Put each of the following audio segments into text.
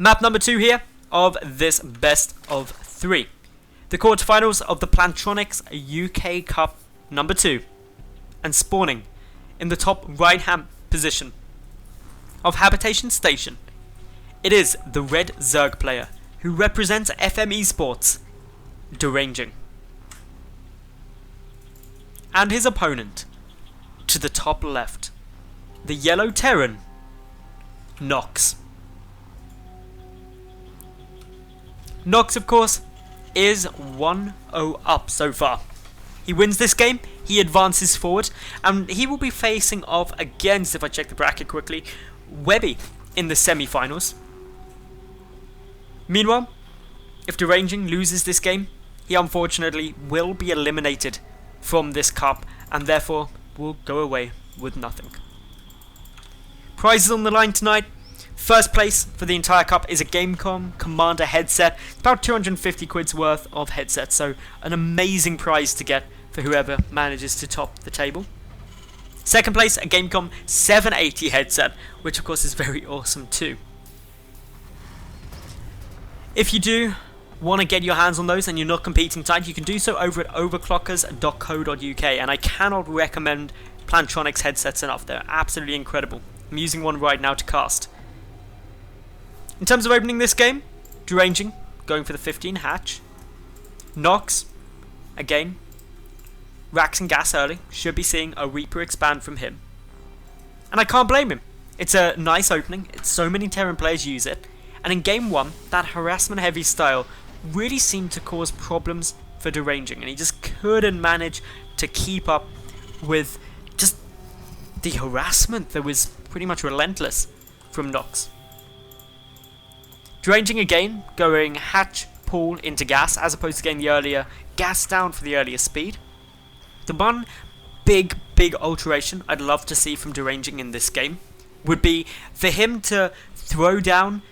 Map number 2 here of this best of 3. The quarterfinals of the Plantonics UK Cup number 2. And spawning in the top right hand position of Habitation Station, it is the red Zerg player who represents FM Esports, Deranging. And his opponent, to the top left, the yellow Terran, Nox. Nox, of course, is 1-0 up so far. He wins this game, he advances forward, and he will be facing off against, if I check the bracket quickly, Webby in the semi-finals. Meanwhile, if Deranging loses this game, he unfortunately will be eliminated from this cup and therefore will go away with nothing. Prizes on the line tonight. First place for the entire cup is a Gamecom Commander headset. It's about 250 quid's worth of headsets, so an amazing prize to get for whoever manages to top the table. Second place, a Gamecom 780 headset, which of course is very awesome too. If you do want to get your hands on those and you're not competing tonight, you can do so over at overclockers.co.uk, and I cannot recommend Plantonics headsets enough. They're absolutely incredible. I'm using one right now to cast. In terms of opening this game, Deranging going for the 15 hatch. Nox, again, racks and gas early. Should be seeing a Reaper expand from him. And I can't blame him. It's a nice opening. So many Terran players use it. And in game 1, that harassment heavy style really seemed to cause problems for Deranging. And he just couldn't manage to keep up with just the harassment that was pretty much relentless from Nox. Deranging again, going hatch pull into gas as opposed to getting the earlier gas down for the earlier speed. The one big alteration I'd love to see from Deranging in this game would be for him to throw down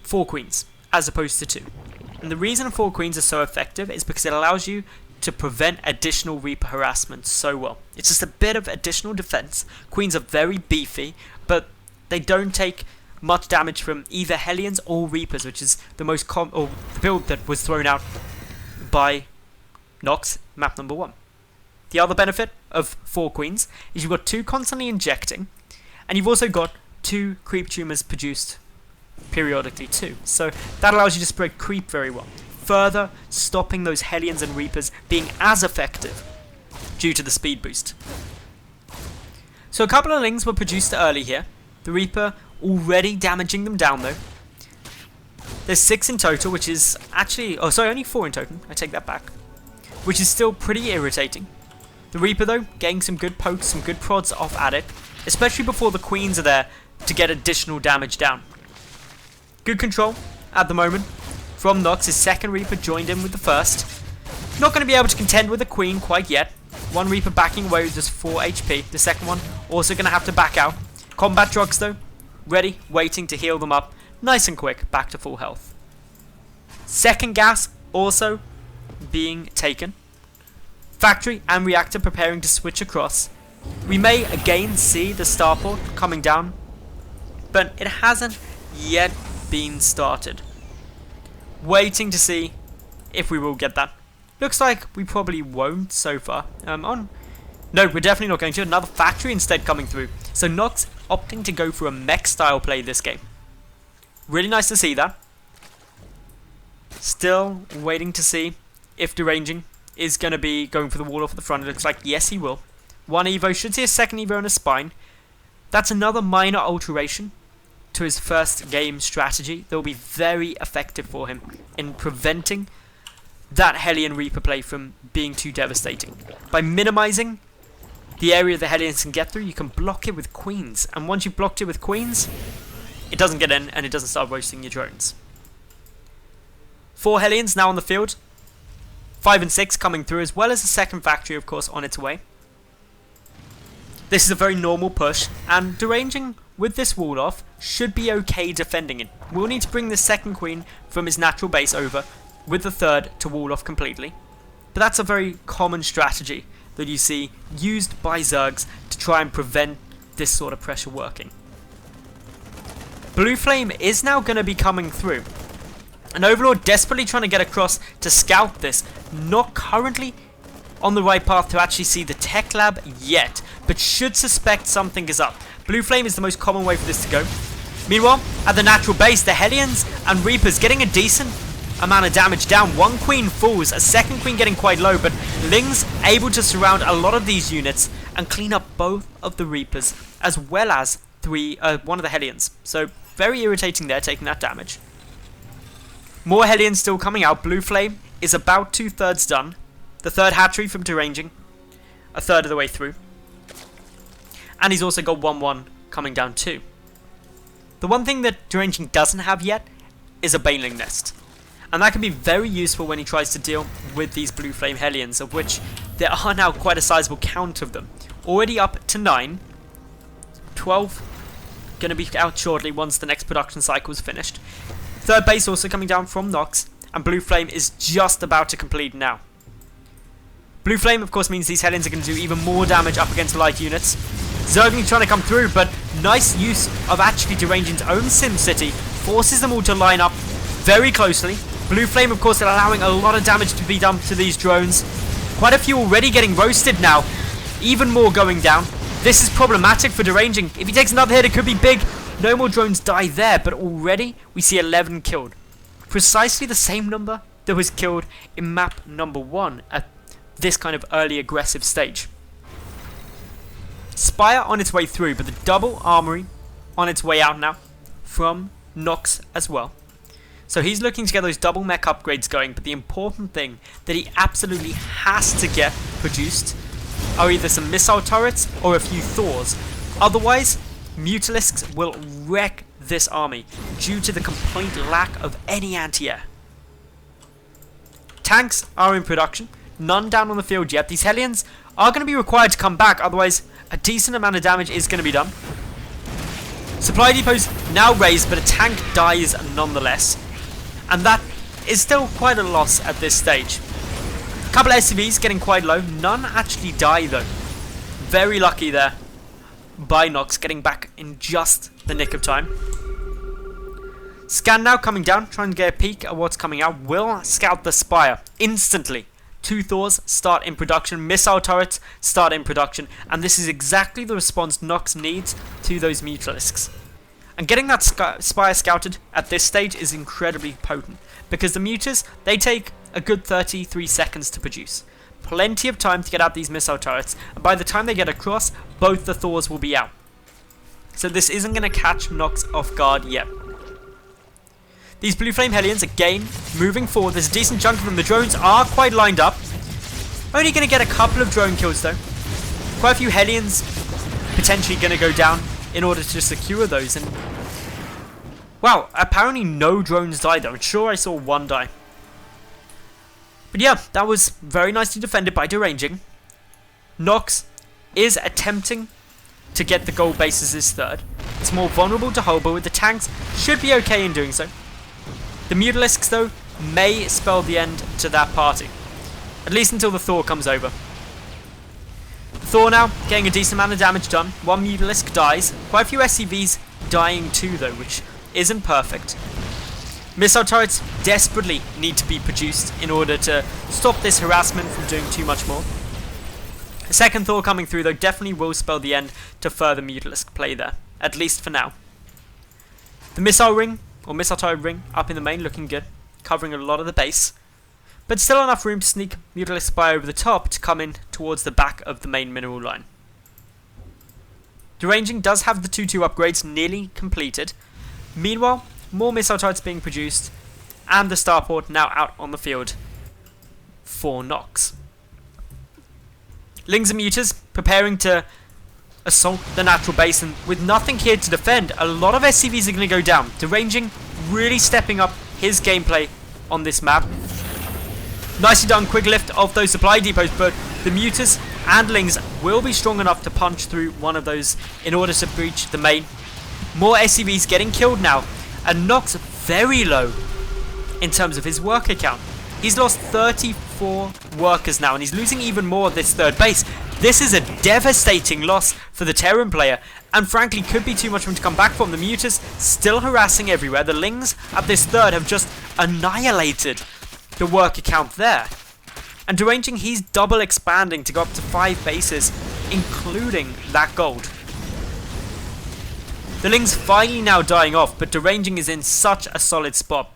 4 queens as opposed to 2. And the reason 4 queens are so effective is because it allows you to prevent additional Reaper harassment so well. It's just a bit of additional defense. Queens are very beefy, but they don't take much damage from either Hellions or Reapers, which is the most the build that was thrown out by Nox map number 1. The other benefit of 4 queens is you've got 2 constantly injecting, and you've also got 2 creep tumors produced periodically too. So that allows you to spread creep very well, further stopping those Hellions and Reapers being as effective due to the speed boost. So a couple of lings were produced early here. The Reaper already damaging them down though. There's 6 in total, which is actually, only 4 in total, I take that back, which is still pretty irritating. The Reaper though, getting some good pokes, some good prods off at it, especially before the queens are there to get additional damage down. Good control at the moment from Nox. His second Reaper joined in with the first. Not going to be able to contend with the queen quite yet. One Reaper backing away with just 4 HP. The second one also going to have to back out. Combat drugs though, ready, waiting to heal them up nice and quick, back to full health. Second gas also being taken. Factory and reactor preparing to switch across. We may again see the starport coming down, but it hasn't yet been started. Waiting to see if we will get that. Looks like we probably won't so far. No, we're definitely not going to. Another factory instead coming through. So Nox opting to go for a mech style play this game. Really nice to see that. Still waiting to see if Deranging is going to be going for the wall off at the front. It looks like yes he will. 1 Evo, should see a second Evo and a spine. That's another minor alteration to his first game strategy that will be very effective for him in preventing that Hellion Reaper play from being too devastating. By minimizing the area the Hellions can get through, you can block it with queens. And once you've blocked it with queens, it doesn't get in and it doesn't start roasting your drones. 4 Hellions now on the field. 5 and 6 coming through, as well as a second factory, of course, on its way. This is a very normal push, and Deranging with this wall off should be okay defending it. We'll need to bring the second queen from his natural base over with the third to wall off completely. But that's a very common strategy that you see used by Zergs to try and prevent this sort of pressure working. Blue Flame is now going to be coming through. And Overlord desperately trying to get across to scout this. Not currently on the right path to actually see the tech lab yet, but should suspect something is up. Blue Flame is the most common way for this to go. Meanwhile, at the natural base, the Hellions and Reapers getting a decent amount of damage down. One Queen falls, a second Queen getting quite low, but Ling's able to surround a lot of these units and clean up both of the Reapers, as well as one of the Hellions. So, very irritating there, taking that damage. More Hellions still coming out. Blue Flame is about 2/3 done. The third hatchery from Deranging, a third of the way through. And he's also got 1/1 coming down too. The one thing that Deranging doesn't have yet is a Baneling Nest. And that can be very useful when he tries to deal with these Blue Flame Hellions, of which there are now quite a sizable count of them. Already up to 9. 12 going to be out shortly once the next production cycle is finished. Third base also coming down from Nox, and Blue Flame is just about to complete now. Blue Flame, of course, means these Hellions are going to do even more damage up against light units. Zergling trying to come through, but nice use of actually Deranging's own Sim City forces them all to line up very closely. Blue Flame, of course, allowing a lot of damage to be done to these drones. Quite a few already getting roasted now. Even more going down. This is problematic for Deranging. If he takes another hit, it could be big. No more drones die there, but already we see 11 killed. Precisely the same number that was killed in map number 1 at this kind of early aggressive stage. Spire on its way through, but the double armory on its way out now from Nox as well. So he's looking to get those double mech upgrades going, but the important thing that he absolutely has to get produced are either some missile turrets or a few Thors. Otherwise, Mutalisks will wreck this army due to the complete lack of any anti-air. Tanks are in production, none down on the field yet. These Hellions are going to be required to come back, otherwise a decent amount of damage is going to be done. Supply depots now raised, but a tank dies nonetheless. And that is still quite a loss at this stage. A couple of SCVs getting quite low. None actually die though. Very lucky there by Nox, getting back in just the nick of time. Scan now coming down, trying to get a peek at what's coming out. Will scout the Spire instantly. 2 Thors start in production, missile turrets start in production, and this is exactly the response Nox needs to those Mutalisks. And getting that Spire scouted at this stage is incredibly potent, because the Mutas, they take a good 33 seconds to produce. Plenty of time to get out these missile turrets, and by the time they get across, both the Thors will be out. So this isn't going to catch Nox off guard yet. These Blue Flame Hellions, again, moving forward. There's a decent chunk of them. The drones are quite lined up. Only going to get a couple of drone kills, though. Quite a few Hellions potentially going to go down in order to secure those. And wow, apparently no drones died, though. I'm sure I saw one die. But yeah, that was very nicely defended by Deranging. Nox is attempting to get the gold bases as third. It's more vulnerable to hold, but with the tanks, should be okay in doing so. The Mutalisks, though, may spell the end to that party. At least until the Thor comes over. The Thor now getting a decent amount of damage done. One Mutalisk dies. Quite a few SCVs dying too, though, which isn't perfect. Missile turrets desperately need to be produced in order to stop this harassment from doing too much more. The second Thor coming through, though, definitely will spell the end to further Mutalisk play there. At least for now. The missile ring, or missile turret ring, up in the main, looking good. Covering a lot of the base. But still enough room to sneak Mutalisk Spire over the top to come in towards the back of the main mineral line. Deranging does have the 2-2 upgrades nearly completed. Meanwhile, more missile turrets being produced, and the starport now out on the field for Nox. Lings and Mutas preparing to assault the natural base, and with nothing here to defend, a lot of SCVs are going to go down. Deranging really stepping up his gameplay on this map. Nicely done, quick lift of those supply depots, but the Mutas and Lings will be strong enough to punch through one of those in order to breach the main. More SCVs getting killed now, and Nox very low in terms of his worker count. He's lost 34 workers now, and he's losing even more at this third base. This is a devastating loss for the Terran player, and frankly could be too much for him to come back from. The Mutas still harassing everywhere. The Lings at this third have just annihilated the worker count there. And Deranging, he's double expanding to go up to 5 bases, including that gold. The Lings finally now dying off, but Deranging is in such a solid spot.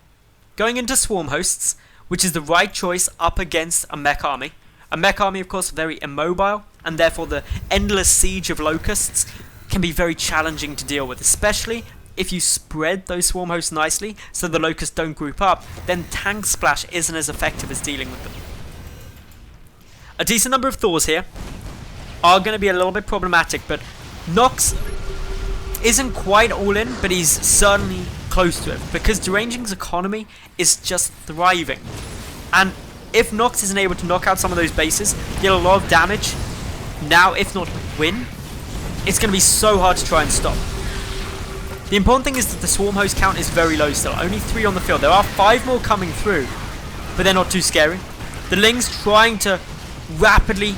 Going into Swarm Hosts, which is the right choice up against a mech army. A mech army, of course, very immobile, and therefore the endless siege of locusts can be very challenging to deal with, especially if you spread those Swarm Hosts nicely so the locusts don't group up. Then Tank Splash isn't as effective as dealing with them. A decent number of Thors here are going to be a little bit problematic, but Nox isn't quite all in, but he's certainly close to it, because Deranging's economy is just thriving. And if Nox isn't able to knock out some of those bases, deal a lot of damage, now if not win, it's going to be so hard to try and stop. The important thing is that the Swarm Host count is very low still, only 3 on the field. There are 5 more coming through, but they're not too scary. The Lings trying to rapidly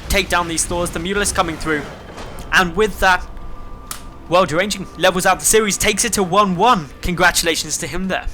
take down these Thors, the Mutalisk coming through, and with that, well, Deranging levels out the series, takes it to 1-1. Congratulations to him there.